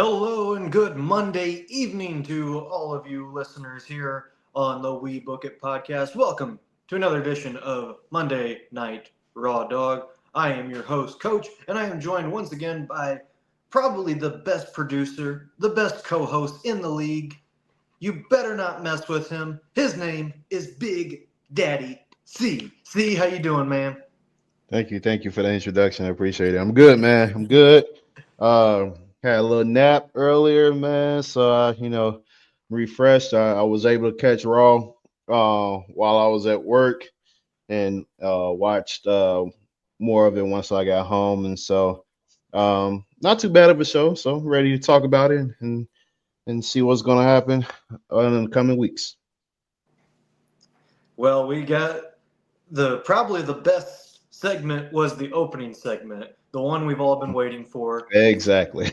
Hello and good Monday evening to all of you listeners here on the We Book It podcast. Welcome to another edition of Monday Night Raw Dog. I am your host, Coach, and I am joined once again by probably the best producer, the best co-host in the league. You better not mess with him. His name is Big Daddy C. C, how you doing, man? Thank you for the introduction. I appreciate it. I'm good, man. I'm good. Had a little nap earlier, man. So refreshed. I was able to catch Raw while I was at work and watched more of it once I got home. And so not too bad of a show. So I'm ready to talk about it and see what's gonna happen in the coming weeks. Well, we got the probably the best segment was the opening segment, the one we've all been waiting for. Exactly.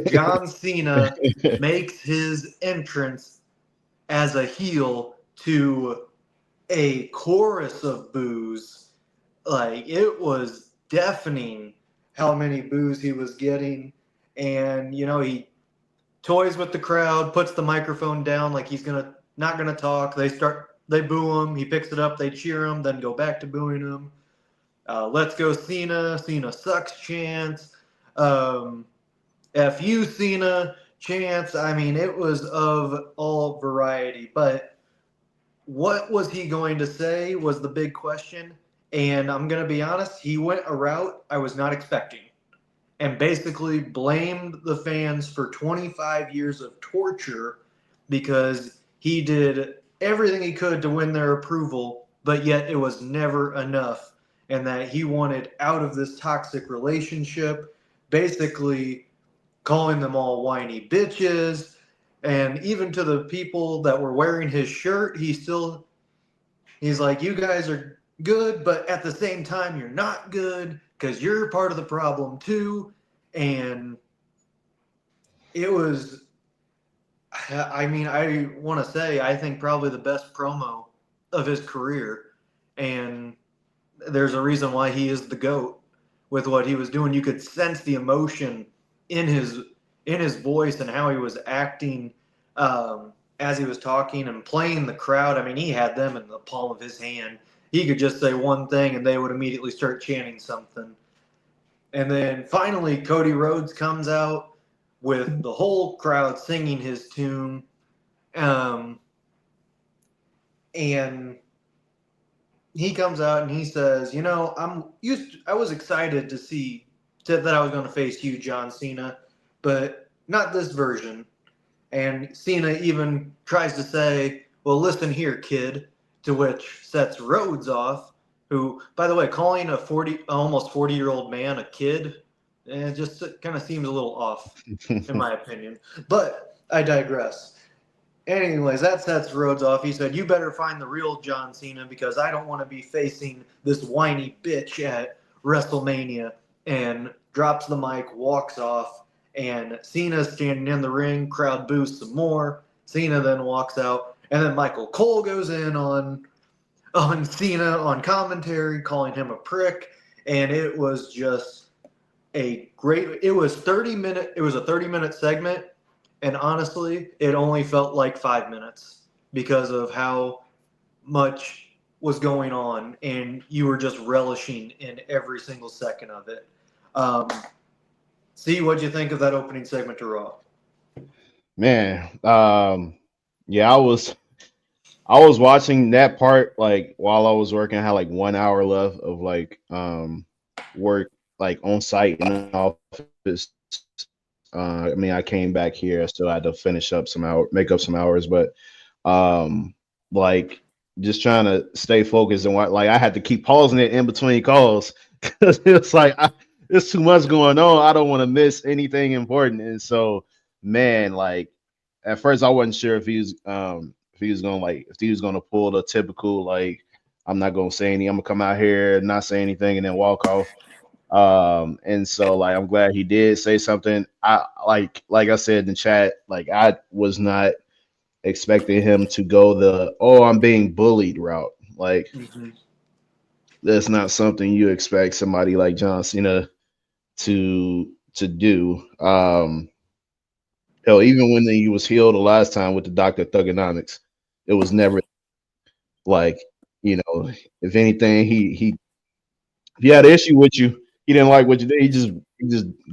John Cena makes his entrance as a heel to a chorus of boos. Like it was deafening how many boos he was getting, and he toys with the crowd, puts the microphone down like he's gonna not gonna talk. They boo him. He picks it up. They cheer him. Then go back to booing him. Let's go Cena. Cena sucks chance. Um, F you Cena chance. I mean, it was of all variety. But what was he going to say was the big question. And I'm going to be honest, he went a route I was not expecting and basically blamed the fans for 25 years of torture because he did everything he could to win their approval, but yet it was never enough, and that he wanted out of this toxic relationship, basically calling them all whiny bitches. And even to the people that were wearing his shirt, he's like, you guys are good, but at the same time, you're not good because you're part of the problem too. And it was, I mean, I want to say, I think probably the best promo of his career. And there's a reason why he is the GOAT with what he was doing. You could sense the emotion in his in his voice and how he was acting as he was talking and playing the crowd. I mean, he had them in the palm of his hand. He could just say one thing and they would immediately start chanting something. And then finally, Cody Rhodes comes out with the whole crowd singing his tune. Um, and he comes out and he says, I was excited to see that I was going to face you, John Cena, but not this version. And Cena even tries to say, well, listen here, kid, to which sets Rhodes off, who, by the way, calling a almost 40-year-old man a kid, just kind of seems a little off, in my opinion. But I digress. Anyways, that sets Rhodes off. He said, you better find the real John Cena because I don't want to be facing this whiny bitch at WrestleMania. And drops the mic, walks off, and Cena's standing in the ring. Crowd boos some more. Cena then walks out, and then Michael Cole goes in on Cena on commentary, calling him a prick. And it was just a great. It was a 30-minute segment, and honestly, it only felt like 5 minutes because of how much was going on, and you were just relishing in every single second of it. Um, See, what'd you think of that opening segment to Raw? Man, yeah, I was watching that part like while I was working. I had like 1 hour left of like work like on site in the office. I mean, I came back here. I still had to finish up some hour, make up some hours, but like just trying to stay focused and what like I had to keep pausing it in between calls because it's like there's too much going on. I don't want to miss anything important, and so man, like at first I wasn't sure if he was gonna like if he was gonna pull the typical like I'm not gonna say anything. I'm gonna come out here, not say anything, and then walk off. And so like I'm glad he did say something. I like I said in the chat, like I was not expecting him to go the oh I'm being bullied route. Like Mm-hmm. that's not something you expect somebody like John Cena to do. Hell, even when he was healed the last time with the Doctor Thugonomics, it was never like, if anything, he if he had an issue with you, he didn't like what you did. He just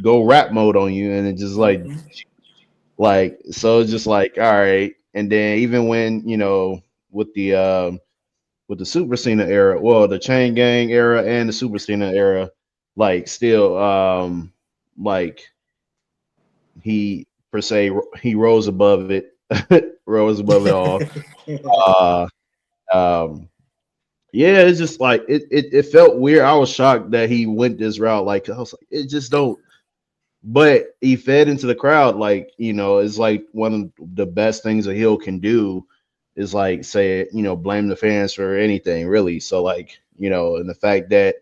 go rap mode on you, and it just Hmm. like so it's just like all right. And then even when with the Super Cena era, well, the Chain Gang era and the Super Cena era, like still like he per se he rose above it, rose above it all. Uh, um, yeah, it's just like it felt weird. I was shocked that he went this route. Like I was like, it just don't. But he fed into the crowd. Like it's like one of the best things a heel can do is like say blame the fans for anything really. So like and the fact that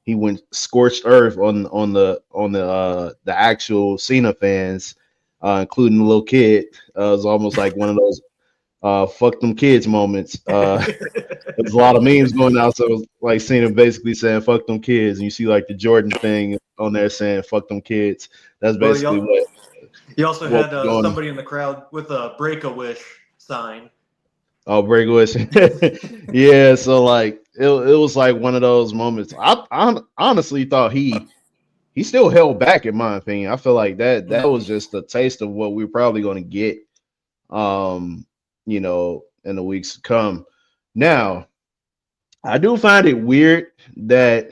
he went scorched earth on the actual Cena fans, including the little kid. It was almost like one of those fuck them kids moments. There's a lot of memes going out, so it was like Cena basically saying "fuck them kids," and you see like the Jordan thing on there saying "fuck them kids." That's Well, basically what you also what had was going on. somebody in the crowd with a Break a Wish sign. Oh, Breakaway. Yeah, so like it was like one of those moments. I honestly thought he still held back, in my opinion. I feel like that Hmm. was just a taste of what we're probably going to get, um, in the weeks to come. Now, I do find it weird that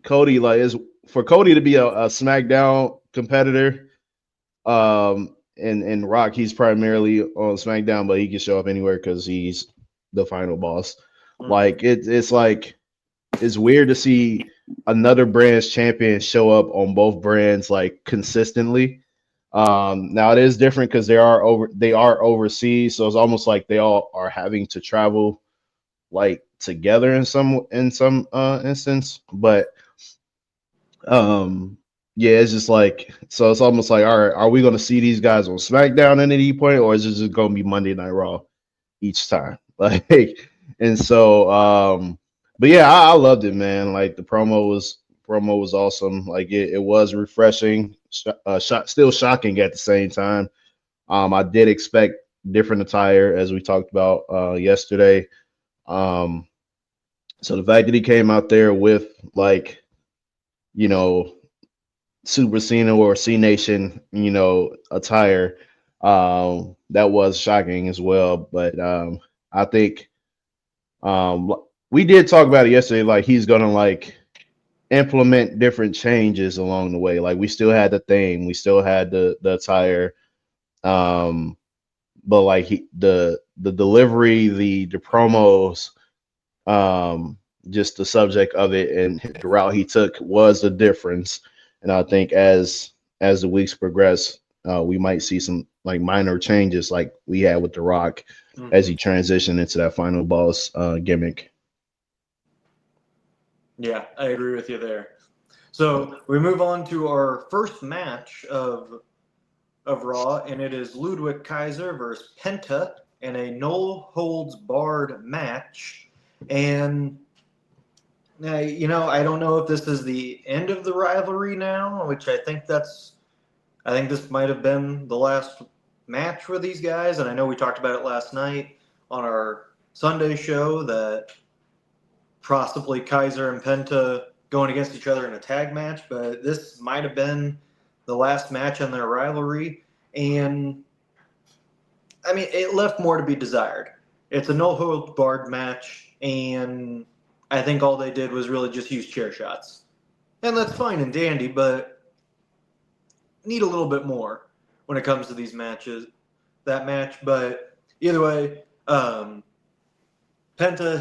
Cody like is for Cody to be a SmackDown competitor. And Rock, he's primarily on SmackDown, but he can show up anywhere because he's the final boss. Hmm. Like it's like it's weird to see another brand's champion show up on both brands like consistently. Now it is different because they are overseas, so it's almost like they all are having to travel like together in some instance. But um, yeah, it's just like so. It's almost like, all right, are we going to see these guys on SmackDown at any point, or is it just going to be Monday Night Raw each time? Like, and so, but yeah, I loved it, man. Like the promo was awesome. Like it was refreshing, still shocking at the same time. I did expect different attire as we talked about yesterday. Um, so the fact that he came out there with like you know Super Cena or C Nation, attire. That was shocking as well. But I think um, we did talk about it yesterday. Like he's gonna like implement different changes along the way. Like we still had the theme, we still had the attire, um, but like the delivery, the promos, um, just the subject of it and the route he took was the difference. And I think as the weeks progress, we might see some like minor changes, like we had with The Rock as Hmm. he transitioned into that final boss gimmick. Yeah, I agree with you there. So we move on to our first match of Raw, and it is Ludwig Kaiser versus Penta in a no holds barred match. And I don't know if this is the end of the rivalry now, which I think this might have been the last match for these guys. And I know we talked about it last night on our Sunday show that possibly Kaiser and Penta going against each other in a tag match, but this might have been the last match in their rivalry. And I mean, it left more to be desired. It's a no holds barred match, and I think all they did was really just use chair shots. And that's fine and dandy, but need a little bit more when it comes to these matches, that match. But either way, Penta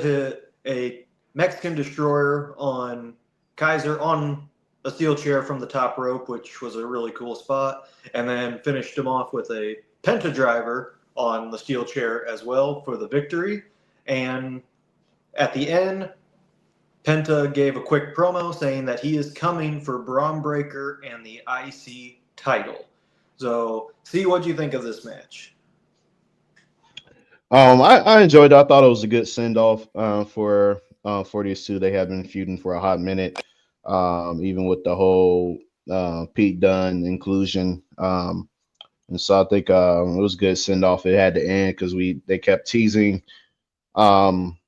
hit a Mexican destroyer on Kaiser on a steel chair from the top rope, which was a really cool spot, and then finished him off with a Penta driver on the steel chair as well for the victory. And at the end, Penta gave a quick promo saying that he is coming for Braun Breaker and the IC title. So, see what you think of this match. I enjoyed it. I thought it was a good send off for these two. They had been feuding for a hot minute. Even with the whole Pete Dunne inclusion. And so I think it was a good send off. It had to end because they kept teasing um,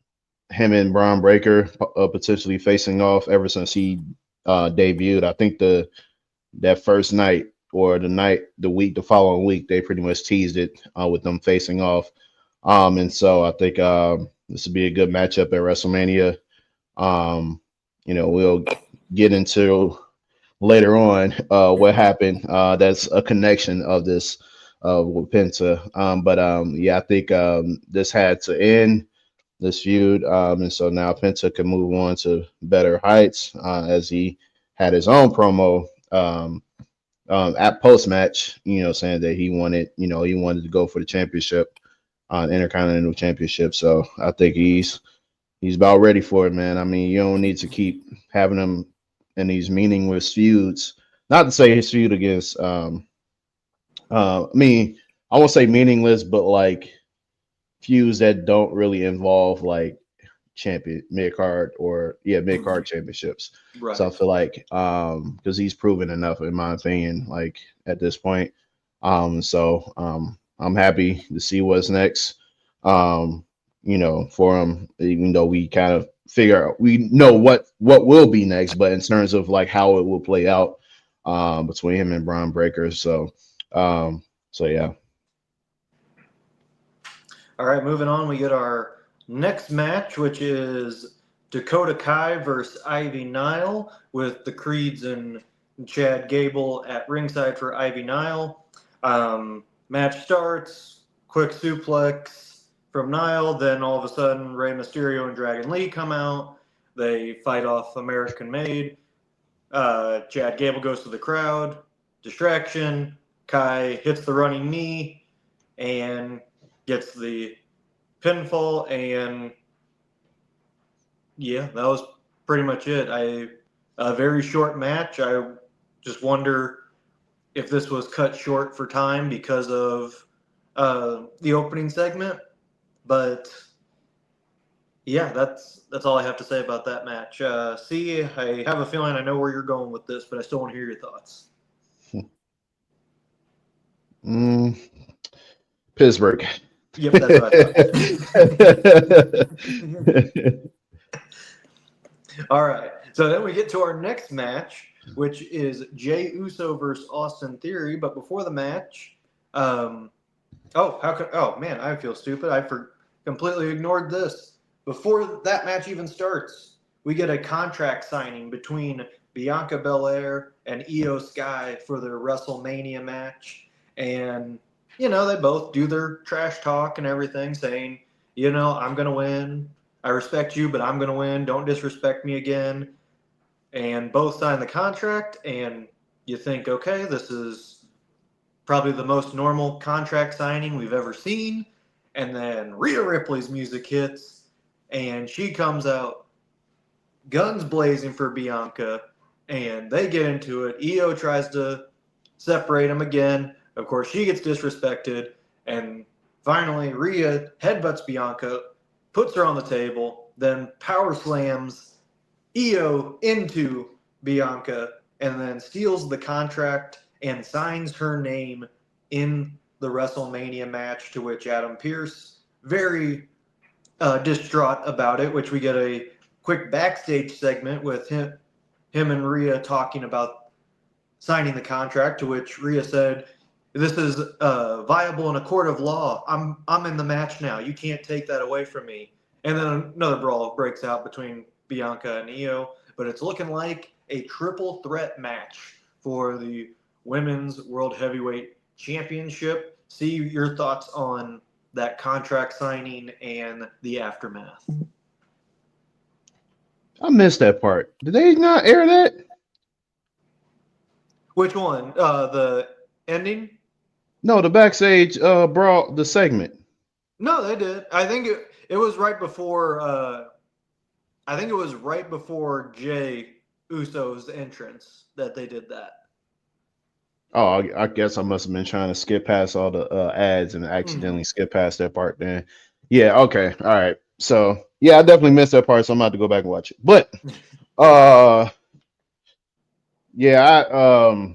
him and Braun Breaker potentially facing off ever since he debuted. I think that first night or the following week, they pretty much teased it with them facing off. And so I think this would be a good matchup at WrestleMania. Um, we'll get into later on what happened. That's a connection of this with Penta. But yeah, I think this had to end this feud, and so now Penta can move on to better heights as he had his own promo at post match. Saying that he wanted to go for the championship, Intercontinental Championship. So I think he's about ready for it, man. I mean, you don't need to keep having him in these meaningless feuds. Not to say his feud against, I mean, I won't say meaningless, but like feuds that don't really involve like champion mid card or mid card championships. So I Right. feel like because he's proven enough in my opinion, like at this point. I'm happy to see what's next. Um, for him, even though we kind of we know what will be next, but in terms of like how it will play out between him and Braun Breaker. Um, so yeah. All right, moving on, we get our next match, which is Dakota Kai versus Ivy Nile, with the Creeds and Chad Gable at ringside for Ivy Nile. Match starts, quick suplex from Nile, then all of a sudden Rey Mysterio and Dragon Lee come out. They fight off American Made. Chad Gable goes to the crowd, distraction. Kai hits the running knee and gets the pinfall, and yeah, that was pretty much it. A very short match. I just wonder if this was cut short for time because of the opening segment. But yeah, that's all I have to say about that match. See, I have a feeling I know where you're going with this, but I still want to hear your thoughts. Mm, Pittsburgh. Yep, that's what I thought. All right. So then we get to our next match, which is Jay Uso versus Austin Theory. But before the match, um, oh, how could? Oh man, I feel stupid. Completely ignored this. Before that match even starts, we get a contract signing between Bianca Belair and Io Sky for their WrestleMania match, and they both do their trash talk and everything, saying, I'm gonna win. I respect you, but I'm gonna win. Don't disrespect me again. And both sign the contract, and you think, okay, this is probably the most normal contract signing we've ever seen. And then Rhea Ripley's music hits, and she comes out guns blazing for Bianca, and they get into it. Io tries to separate them again. Of course, she gets disrespected, and finally, Rhea headbutts Bianca, puts her on the table, then power slams Io into Bianca, and then steals the contract and signs her name in the WrestleMania match, to which Adam Pearce, very distraught about it, which we get a quick backstage segment with him and Rhea talking about signing the contract, to which Rhea said, "This is viable in a court of law. I'm in the match now. You can't take that away from me." And then another brawl breaks out between Bianca and Io, but it's looking like a triple threat match for the Women's World Heavyweight Championship. See your thoughts on that contract signing and the aftermath. I missed that part. Did they not air that? Which one? The ending? No, the backstage brawl, the segment. No, they did. I think it was right before. I think it was right before Jay Uso's entrance that they did that. Oh, I guess I must have been trying to skip past all the ads and Hmm. accidentally skip past that part. Then, yeah, okay, all right. So, yeah, I definitely missed that part, so I'm about to go back and watch it. But, uh, Yeah,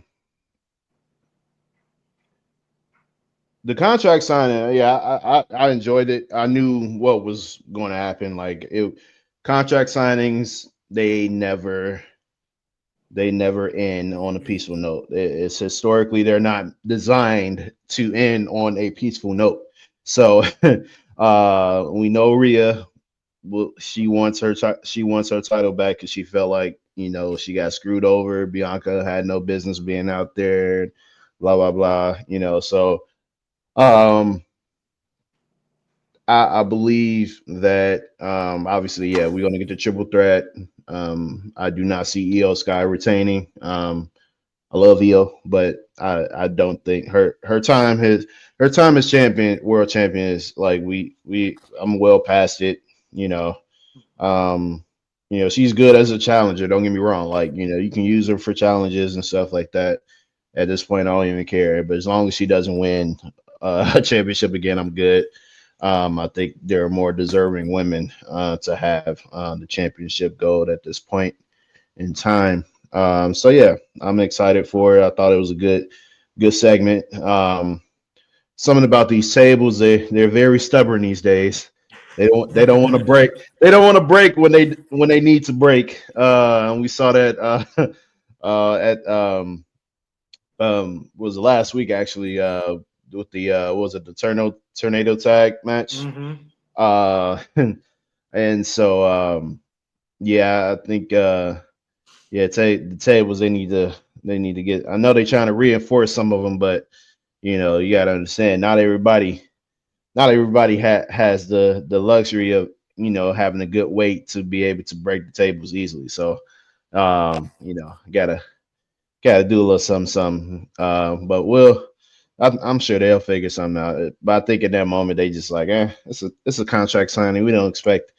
the contract signing, yeah, I enjoyed it. I knew what was going to happen. Like it, contract signings, they never end on a peaceful note. It's historically they're not designed to end on a peaceful note. So we know Rhea. Well, she wants her title back because she felt like she got screwed over. Bianca had no business being out there. Blah blah blah. So um, I believe that obviously, yeah, we're gonna get the triple threat. I do not see Io Sky retaining. I love Io, but I don't think her time as world champion is like we I'm well past it. You know, um, she's good as a challenger. Don't get me wrong. Like you can use her for challenges and stuff like that. At this point, I don't even care. But as long as she doesn't win a championship again, I'm good. I think there are more deserving women to have the championship gold at this point in time. So yeah, I'm excited for it. I thought it was a good segment. Something about these tables, they're very stubborn these days. They don't want to break. They don't want to break when they need to break. And we saw that at was last week actually with the what was it, the tornado tag match. Mm-hmm. Uh, and so yeah, I think yeah, the tables they need to get. I know they're trying to reinforce some of them, but you got to understand not everybody has the luxury of having a good weight to be able to break the tables easily. So gotta do a little something something. But I'm sure they'll figure something out. But I think at that moment they just like, it's a contract signing. We don't expect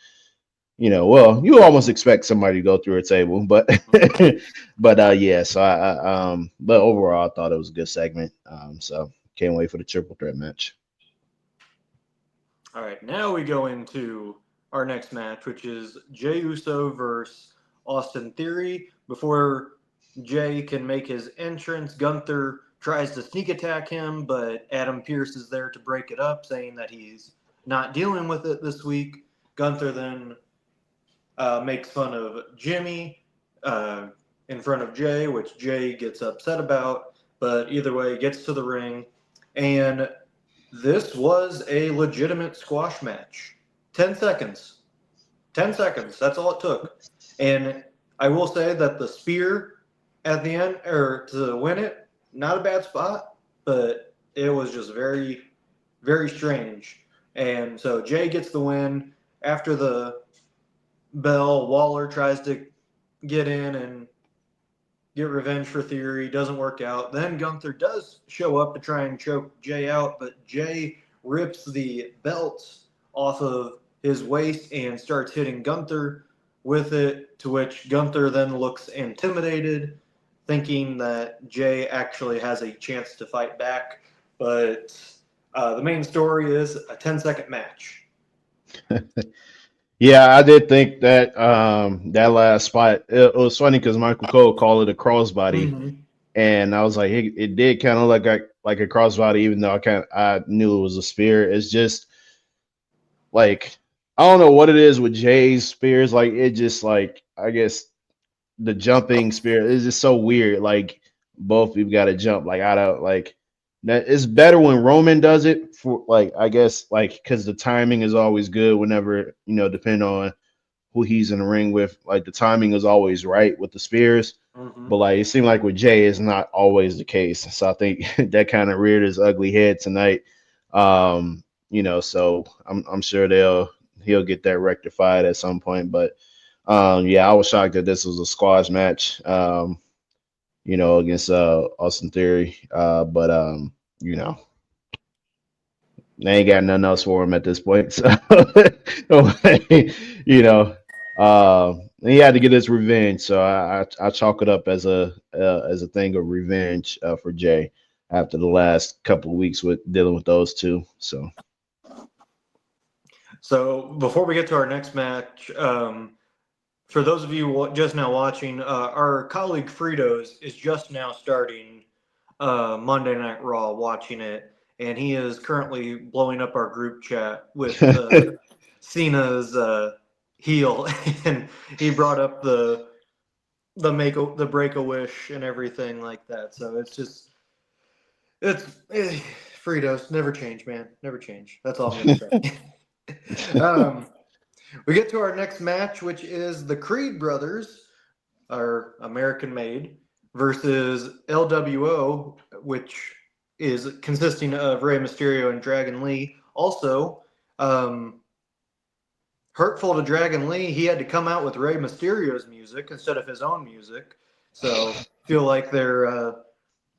well, you almost expect somebody to go through a table, but but yeah. So but overall, I thought it was a good segment. So can't wait for the triple threat match. All right, now we go into our next match, which is Jey Uso versus Austin Theory. Before Jay can make his entrance, Gunther tries to sneak attack him, but Adam Pearce is there to break it up, saying that he's not dealing with it this week. Gunther then makes fun of Jimmy uh, in front of Jay, which Jay gets upset about. But either way, he gets to the ring, and this was a legitimate squash match. 10 seconds. 10 seconds. That's all it took. And I will say that the spear at the end, or to win it, not a bad spot, but it was just very, very strange. And so Jay gets the win. After the bell, Waller tries to get in and get revenge for Theory. Doesn't work out. Then Gunther does show up to try and choke Jay out, but Jay rips the belt off of his waist and starts hitting Gunther with it, to which Gunther then looks intimidated, thinking that Jay actually has a chance to fight back. But the main story is a 10-second match. Yeah, I did think that that last spot it was funny because Michael Cole called it a crossbody, Mm-hmm. and I was like, it did kind of look like a crossbody, even though I knew it was a spear. It's just like I don't know what it is with Jay's spears. Like it just like I guess the jumping spear is just so weird. Like both you've got to jump. Like I don't like that. It's better when Roman does it for like I guess like because the timing is always good whenever depending on who he's in the ring with. Like the timing is always right with the spears. Mm-hmm. But like it seemed like with Jay, it's not always the case. So I think that kind of reared his ugly head tonight. So I'm sure he'll get that rectified at some point. But yeah, I was shocked that this was a squash match. Against Austin Theory. But you know, they ain't got nothing else for him at this point. So you know, he had to get his revenge. So I chalk it up as a thing of revenge for Jay after the last couple of weeks with dealing with those two. So So before we get to our next match, For those of you just now watching, our colleague Fritos is just now starting Monday Night Raw, watching it, and he is currently blowing up our group chat with Cena's heel, and he brought up the break a wish and everything like that. So it's just it's Fritos never change, man, never change. That's all I'm gonna say. um, we get to our next match, which is the Creed brothers, are American made, versus LWO, which is consisting of Rey Mysterio and Dragon Lee. Also, um, hurtful to Dragon Lee, he had to come out with Rey Mysterio's music instead of his own music. So feel like they're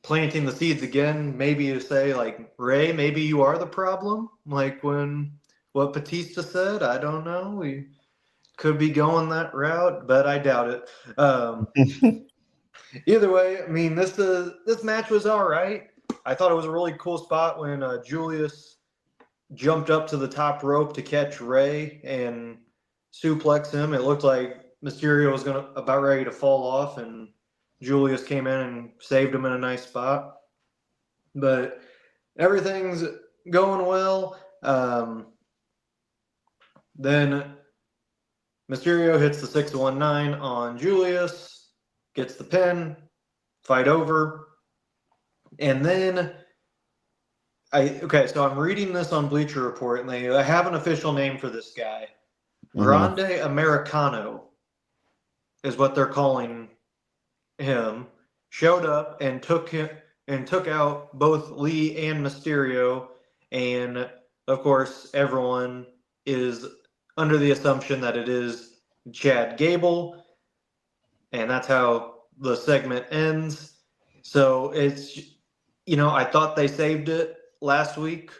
planting the seeds again. Maybe you say like Rey, maybe you are the problem, like when what Batista said. I don't know. We could be going that route, but I doubt it. Either way, I mean this match was all right. I thought it was a really cool spot when Julius jumped up to the top rope to catch Ray and suplex him. It looked like Mysterio was gonna about ready to fall off, and Julius came in and saved him in a nice spot. But everything's going well. Then Mysterio hits the 619 on Julius, gets the pin, fight over. And then so I'm reading this on Bleacher Report, and they have an official name for this guy. Mm-hmm. Grande Americano is what they're calling him. Showed up and took out both Lee and Mysterio, and of course everyone is under the assumption that it is Chad Gable, and that's how the segment ends. So it's, I thought they saved it last week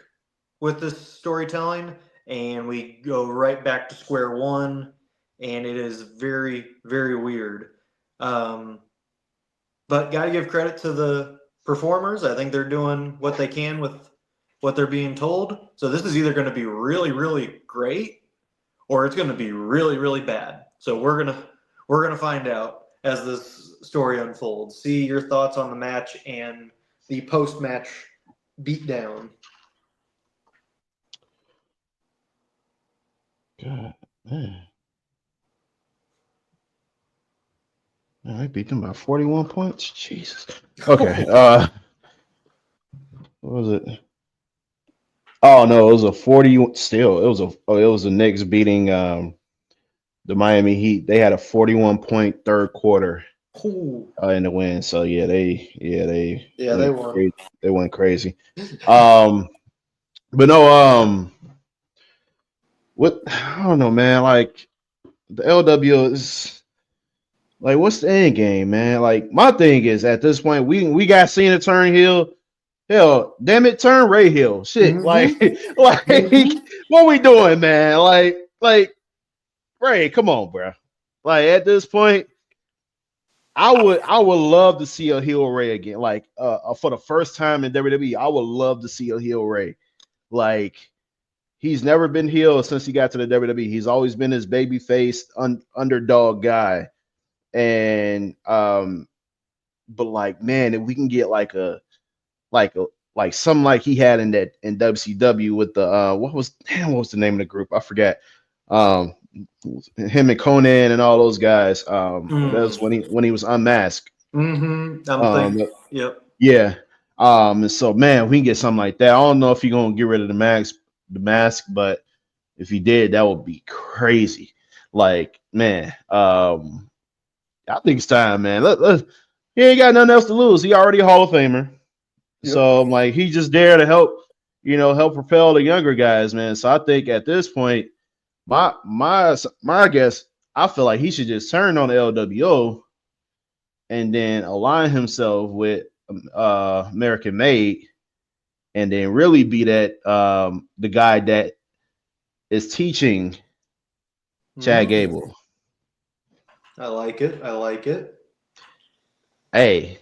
with this storytelling, and we go right back to square one, and it is very, very weird. Um, but got to give credit to the performers. I think they're doing what they can with what they're being told. So this is either going to be really, really great, or it's going to be really, really bad. So we're gonna find out as this story unfolds. See your thoughts on the match and the post-match beatdown. God, man. I beat them by 41 points. Jesus. Okay. What was it? Oh no, it was a 40 still. It was the Knicks beating the Miami Heat. They had a 41 point third quarter Ooh. in the win. So they Yeah, they went won. crazy. They went crazy. Um but no, what I don't know, man. Like the LW is like, what's the end game, man? Like my thing is at this point, we got Cena turn heel. Hell, damn it, turn Ray Hill. Shit, like, Mm-hmm. like, Mm-hmm. what we doing, man? Like, Ray, come on, bro. Like at this point, I would love to see a heel Ray again. Like, for the first time in WWE, I would love to see a heel Ray. Like, he's never been heel since he got to the WWE. He's always been this baby faced underdog guy, and but like, man, if we can get like a like something like he had in that in WCW with the what was the name of the group? I forget. Um, him and Conan and all those guys. That was when he was unmasked. Mm-hmm. I'm Um, thinking. Yep. yeah. And so man, we can get something like that. I don't know if you're gonna get rid of the mask, but if he did, that would be crazy. Like, man, I think it's time, man. He ain't got nothing else to lose. He already a Hall of Famer. Yep. So like he's just there to help, help propel the younger guys, man. So I think at this point, my guess, I feel like he should just turn on the LWO and then align himself with American Made, and then really be that the guy that is teaching Chad Mm-hmm. Gable. I like it. I like it. Hey,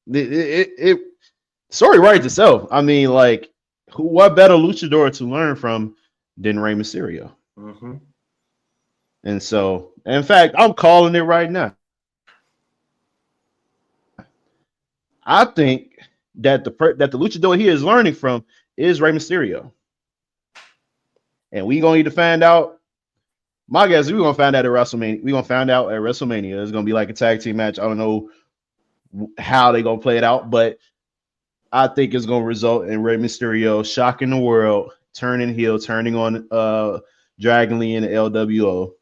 it story writes itself. I mean, like, what better luchador to learn from than Rey Mysterio? Mm-hmm. And so, in fact, I'm calling it right now. I think that the luchador he is learning from is Rey Mysterio, and we gonna need to find out. My guess is we're gonna find out at WrestleMania. We're gonna find out at WrestleMania. It's gonna be like a tag team match. I don't know how they gonna play it out, but I think it's gonna result in Rey Mysterio shocking the world, turning heel, turning on Dragon Lee and the LWO,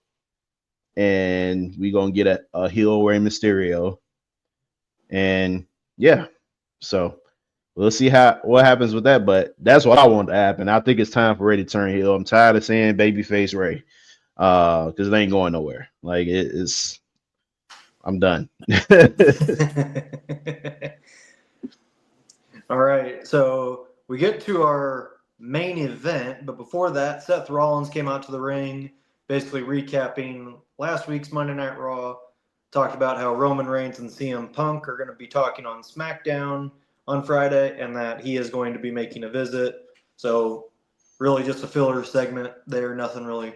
and we gonna get a heel Rey Mysterio. And yeah, so we'll see how what happens with that. But that's what I want to happen. I think it's time for Ray to turn heel. I'm tired of seeing babyface Ray, because they ain't going nowhere. Like it's, I'm done. All right, so we get to our main event, but before that, Seth Rollins came out to the ring, basically recapping last week's Monday Night Raw. Talked about how Roman Reigns and CM Punk are going to be talking on SmackDown on Friday, and that he is going to be making a visit. So, really, just a filler segment there. Nothing really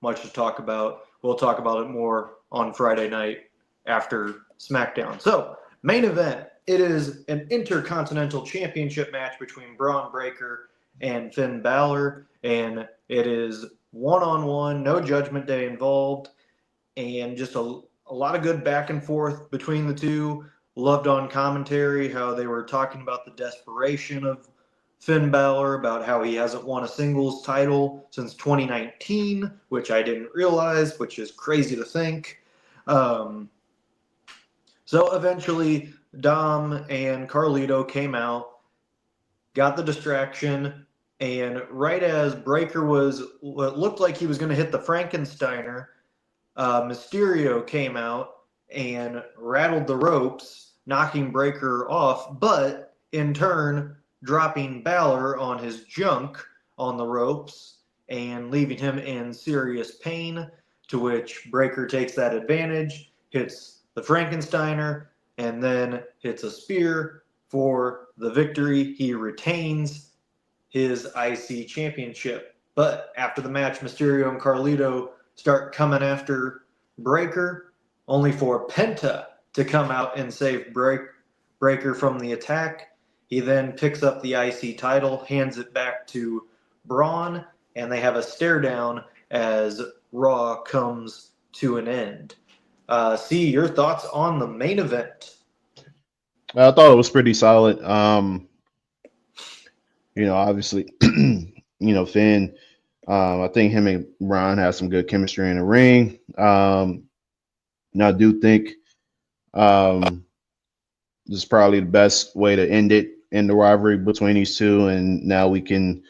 much to talk about. We'll talk about it more on Friday night after SmackDown. So, main event. It is an Intercontinental Championship match between Braun Breaker and Finn Balor, and it is one-on-one, no Judgment Day involved, and just a lot of good back and forth between the two. Loved on commentary how they were talking about the desperation of Finn Balor, about how he hasn't won a singles title since 2019, which I didn't realize, which is crazy to think. Um, so eventually, Dom and Carlito came out, got the distraction, and right as Breaker was what looked like he was going to hit the Frankensteiner, Mysterio came out and rattled the ropes, knocking Breaker off, but in turn dropping Balor on his junk on the ropes and leaving him in serious pain. To which Breaker takes that advantage, hits the Frankensteiner, and then hits a spear for the victory. He retains his IC championship. But after the match, Mysterio and Carlito start coming after Breaker, only for Penta to come out and save Breaker from the attack. He then picks up the IC title, hands it back to Braun, and they have a stare down as Raw comes to an end. See your thoughts on the main event. I thought it was pretty solid. Obviously, Finn. I think him and Ron have some good chemistry in the ring. And I do think um, this is probably the best way to end it in the rivalry between these two. And now we can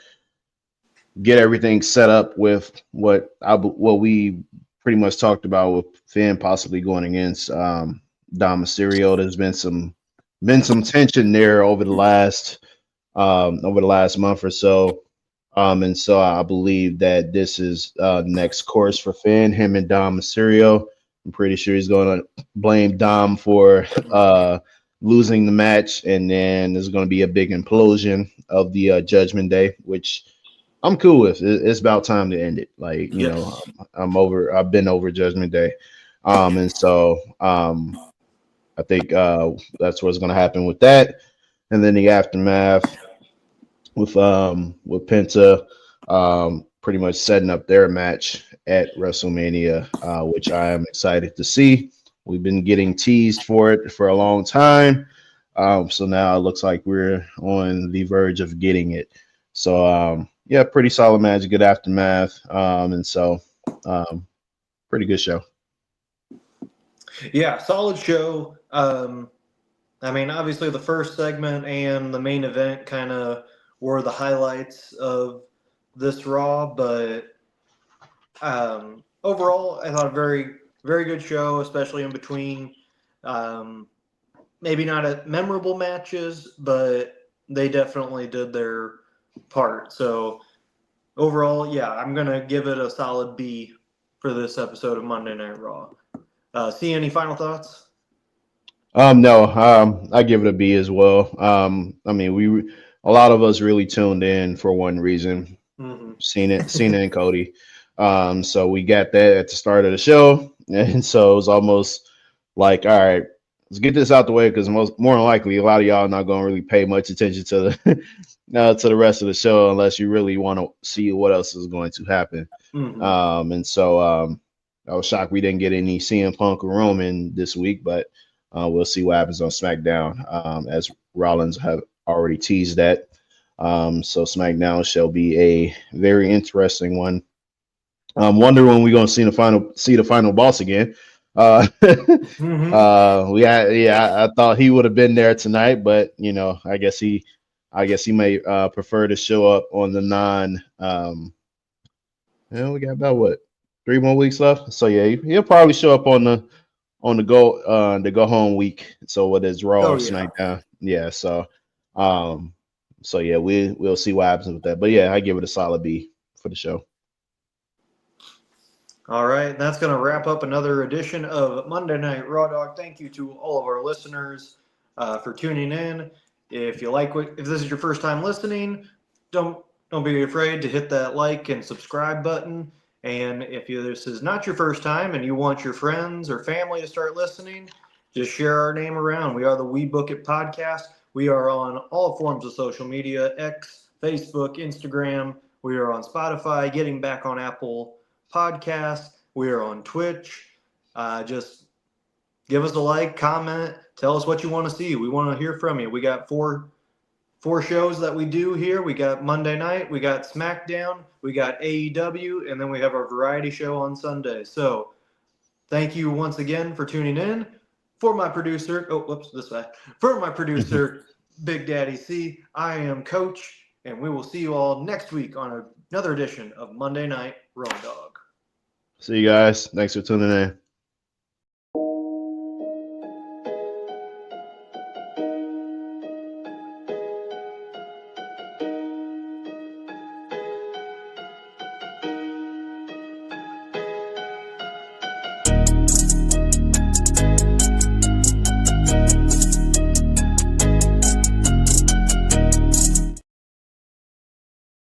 get everything set up with what we pretty much talked about with Finn possibly going against Dom Mysterio. There's been some tension there over the last month or so. And so I believe that this is next course for Finn, him and Dom Mysterio. I'm pretty sure he's going to blame Dom for losing the match, and then there's going to be a big implosion of the Judgment Day, which I'm cool with. It's about time to end it. Like, Yes. I'm over. I've been over Judgment Day, and so I think that's what's going to happen with that. And then the aftermath with Penta pretty much setting up their match at WrestleMania, which I am excited to see. We've been getting teased for it for a long time. So now it looks like we're on the verge of getting it. So yeah, pretty solid match, good aftermath. And so pretty good show. Yeah, solid show. I mean, obviously, the first segment and the main event kind of were the highlights of this Raw, but overall, I thought a very, very good show, especially in between. Um, Maybe not at memorable matches, but they definitely did their part. So, overall, yeah, I'm going to give it a solid B for this episode of Monday Night Raw. See any final thoughts? No, I give it a B as well. I mean, a lot of us really tuned in for one reason, Hmm. Cena and Cody. So we got that at the start of the show, and so it was almost like, all right, let's get this out the way because more than likely a lot of y'all not going to really pay much attention to the to the rest of the show unless you really want to see what else is going to happen. Hmm. And so I was shocked we didn't get any CM Punk or Roman this week, but we'll see what happens on SmackDown, as Rollins have already teased that. So SmackDown shall be a very interesting one. I'm wondering when we're gonna see the final boss again. Uh, Hmm. we had, yeah, I thought he would have been there tonight, but I guess he may prefer to show up on the non. We got about what 3 more weeks left, so yeah, he'll probably show up on the go home week. So whether it's Raw Oh or yeah. SmackDown, yeah. Um, so yeah, we'll see what happens with that. But yeah, I give it a solid B for the show. All right, that's going to wrap up another edition of Monday Night Raw Dog. Thank you to all of our listeners for tuning in. If this is your first time listening, don't be afraid to hit that like and subscribe button. And this is not your first time and you want your friends or family to start listening, just share our name around. We are the We Book It podcast. We are on all forms of social media: X, Facebook, Instagram. We are on Spotify, getting back on Apple Podcast. We are on Twitch. Just give us a like, comment, tell us what you want to see. We want to hear from you. We got four shows that we do here. We got Monday night, we got SmackDown, we got AEW, and then we have our variety show on Sunday. So thank you once again for tuning in. For my producer, oh whoops, this way. For my producer, Big Daddy C, I am Coach, and we will see you all next week on another edition of Monday Night Raw Dog. See you guys. Thanks for tuning in.